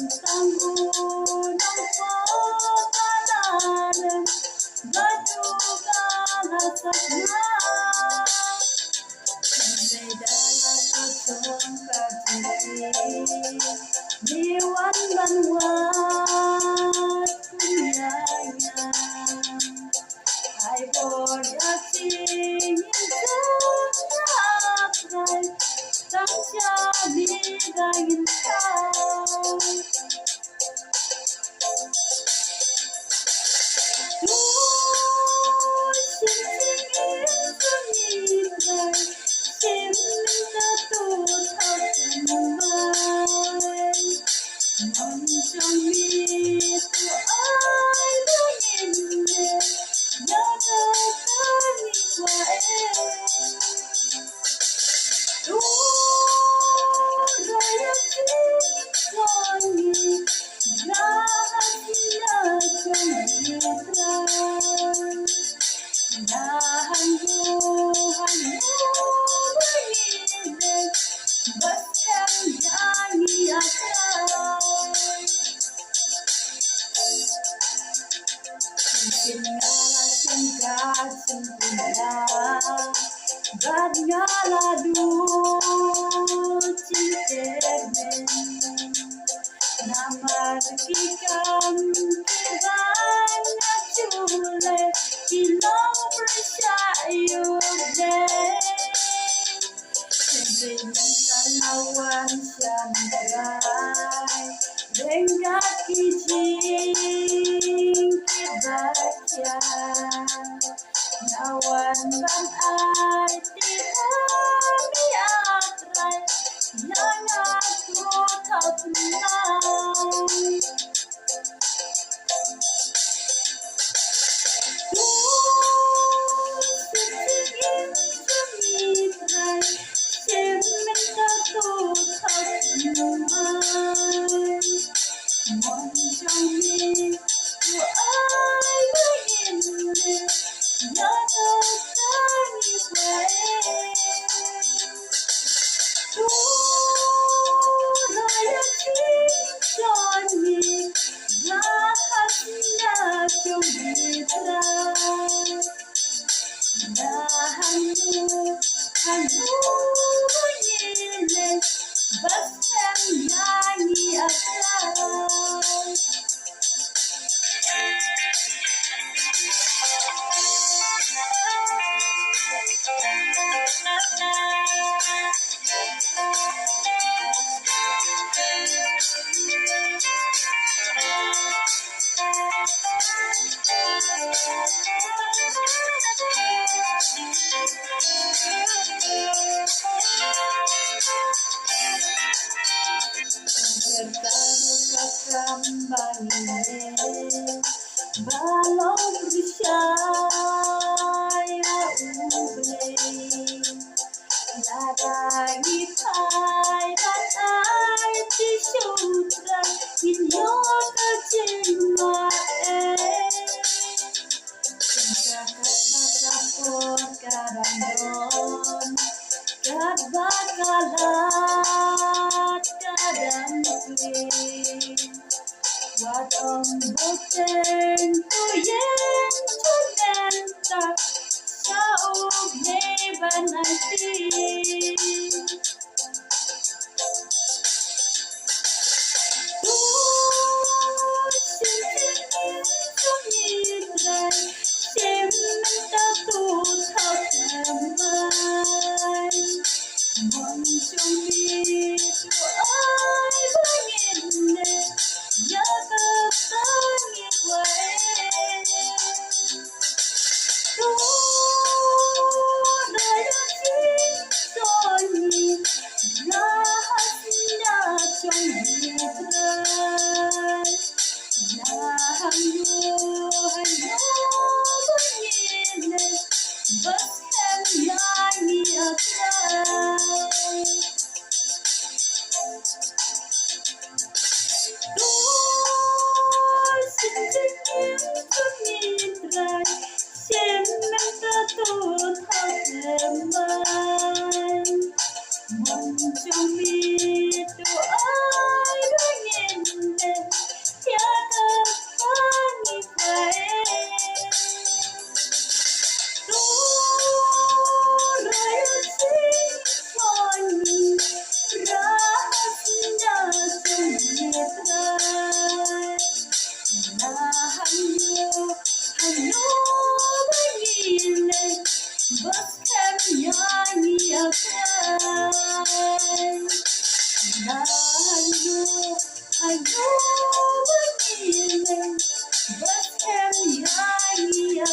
tangguh nampak kalaran Baduga lasakna Dalam kosong kaki Dewan banwat kunyanya Ay bodating Insan Tang siya bigayin ka Dahan Tuhan beridik Bahkan nyanyi akan Mungkin ngalah singkat sempurna Bad ngalah cintermen Namar kikam kibanya chule Kilau bersayup deh Sebentar lawan sandrai Dengar kijing kibaca Nawan bang ay tirami atrai Yang aku tak tenang Bahkan nyanyi akan Tertaruh kembali Balong bersaya ubleh Ladai pai batai tisutra Inyo kecilai Singkakat masapor karandon Kat bakalat kadang Watong boteng tuyen tunenta Saug neban nanti I know what feeling, but can I